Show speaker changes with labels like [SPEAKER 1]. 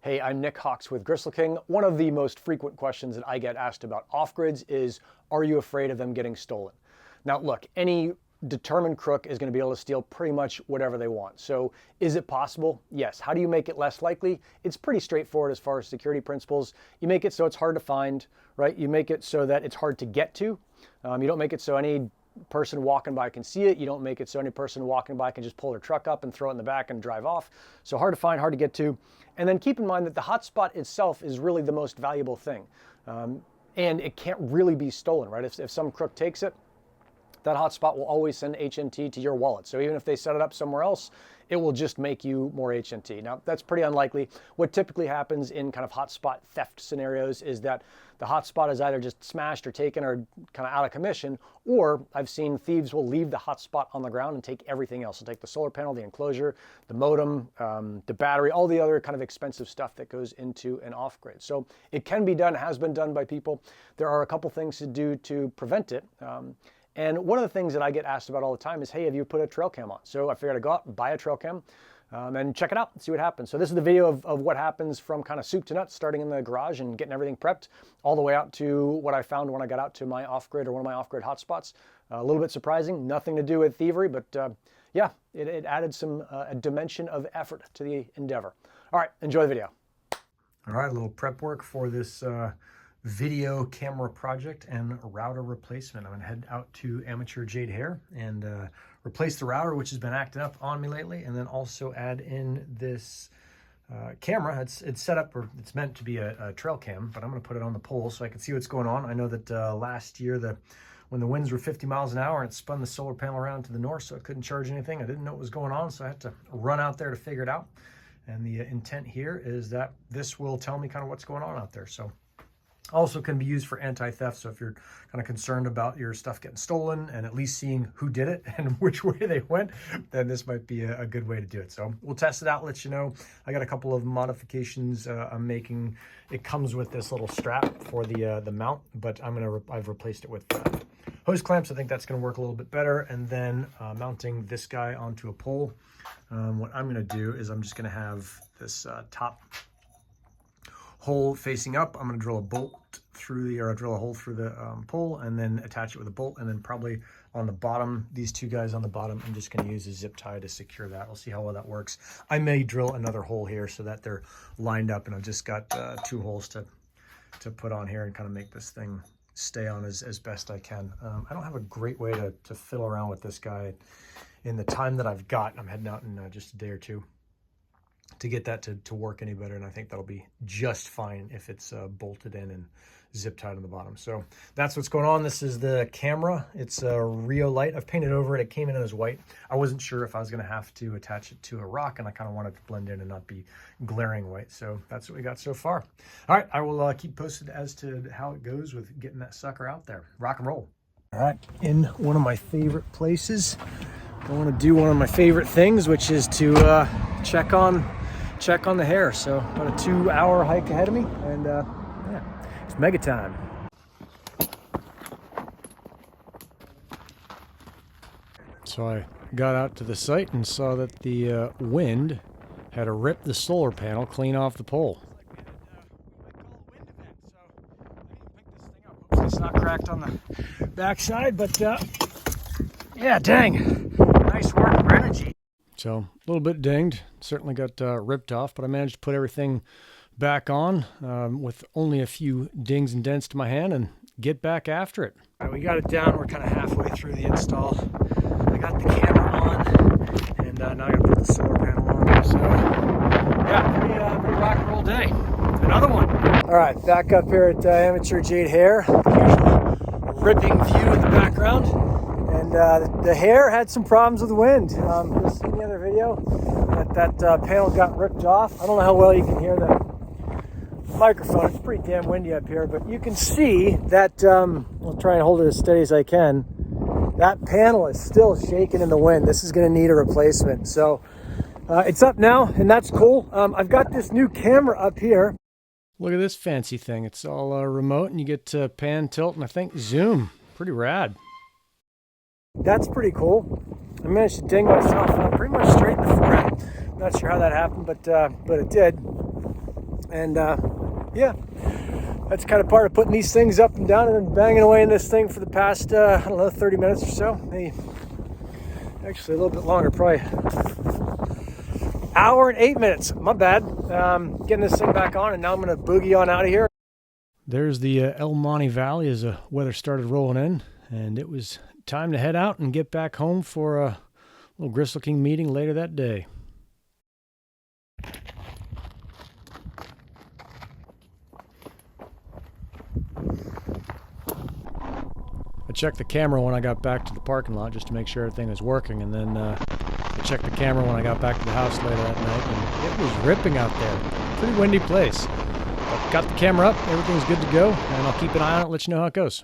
[SPEAKER 1] Hey, I'm Nick Hawks with 𝗪𝗁. One of the most frequent questions that I get asked about off-grids is, are you afraid of them getting stolen? Now look, any determined crook is going to be able to steal pretty much whatever they want. So is it possible? Yes. How do you make it less likely? It's pretty straightforward as far as security principles. You make it so it's hard to find, right? You make it so that it's hard to get to. You don't make it so any person walking by can see it. You don't make it so any person walking by can just pull their truck up and throw it in the back and drive off. So hard to find, hard to get to. And then keep in mind that the hotspot itself is really the most valuable thing. And it can't really be stolen, right? If some crook takes it, that hotspot will always send HNT to your wallet. So even if they set it up somewhere else, it will just make you more HNT. Now, that's pretty unlikely. What typically happens in kind of hotspot theft scenarios is that the hotspot is either just smashed or taken or kind of out of commission, or I've seen thieves will leave the hotspot on the ground and take everything else. They'll take the solar panel, the enclosure, the modem, the battery, all the other kind of expensive stuff that goes into an off-grid. So it can be done, has been done by people. There are a couple things to do to prevent it. And one of the things that I get asked about all the time is, hey, have you put a trail cam on? So I figured I'd go out and buy a trail cam and check it out and see what happens. So this is the video of what happens from kind of soup to nuts, starting in the garage and getting everything prepped, all the way out to what I found when I got out to my off-grid or one of my off-grid hotspots. A little bit surprising, nothing to do with thievery, but yeah, it added some a dimension of effort to the endeavor. All right, enjoy the video. All right, a little prep work for this video camera project and router replacement. I'm gonna head out to Amateur Jade Hair and replace the router, which has been acting up on me lately, and then also add in this camera. It's set up, or it's meant to be a trail cam, but I'm gonna put it on the pole so I can see what's going on. I know that last year, when the winds were 50 miles an hour, it spun the solar panel around to the north, so it couldn't charge anything. I didn't know what was going on, so I had to run out there to figure it out. And the intent here is that this will tell me kind of what's going on out there. So also can be used for anti-theft. So if you're kind of concerned about your stuff getting stolen and at least seeing who did it and which way they went, then this might be a good way to do it. So we'll test it out, let you know. I got a couple of modifications I'm making. It comes with this little strap for the mount, but I've replaced it with hose clamps. I think that's going to work a little bit better. And then mounting this guy onto a pole. What I'm going to do is I'm just going to have this top hole facing up. I'm going to drill a bolt through drill a hole through the pole and then attach it with a bolt. And then probably on the bottom, these two guys on the bottom, I'm just going to use a zip tie to secure that. We'll see how well that works. I may drill another hole here so that they're lined up, and I've just got two holes to put on here and kind of make this thing stay on as best I can. I don't have a great way to fiddle around with this guy in the time that I've got. I'm heading out in just a day or two to get that to work any better, and I think that'll be just fine if it's bolted in and zip tied on the bottom. So that's what's going on. This is the camera. It's a Rio light. I've painted over it. It came in as white. I wasn't sure if I was going to have to attach it to a rock, and I kind of wanted to blend in and not be glaring white. So that's what we got so far. All right, I will keep posted as to how it goes with getting that sucker out there. Rock and roll. All right, in one of my favorite places, I want to do one of my favorite things, which is to check on the hair. So about a 2-hour hike ahead of me, and yeah, it's mega time. So I got out to the site and saw that the wind had ripped the solar panel clean off the pole. It's not cracked on the backside, but yeah, dang, nice work, Helium. So a little bit dinged, certainly got ripped off, but I managed to put everything back on with only a few dings and dents to my hand and get back after it. All right, we got it down. We're kind of halfway through the install. I got the camera on, and now I got to put the solar panel on. So yeah, pretty rock and roll day. Another one. All right, back up here at Amateur Jade Hair. Usual ripping view in the background. And the hair had some problems with the wind. You'll see in the other video that panel got ripped off. I don't know how well you can hear the microphone. It's pretty damn windy up here, but you can see that, I'll try and hold it as steady as I can. That panel is still shaking in the wind. This is going to need a replacement. So it's up now, and that's cool. I've got this new camera up here. Look at this fancy thing. It's all remote, and you get to pan, tilt, and I think zoom. Pretty rad. That's pretty cool. I managed to ding myself pretty much straight in the forehead. Not sure how that happened, but it did. And yeah, that's kind of part of putting these things up and down and then banging away in this thing for the past, I don't know, 30 minutes or so. Maybe, actually a little bit longer, probably hour and 8 minutes. My bad. Getting this thing back on, and now I'm going to boogie on out of here. There's the El Monte Valley as the weather started rolling in, and it was time to head out and get back home for a little Gristle King meeting later that day. I checked the camera when I got back to the parking lot just to make sure everything was working, and then I checked the camera when I got back to the house later that night, and it was ripping out there. Pretty windy place. But got the camera up, everything's good to go, and I'll keep an eye on it, let you know how it goes.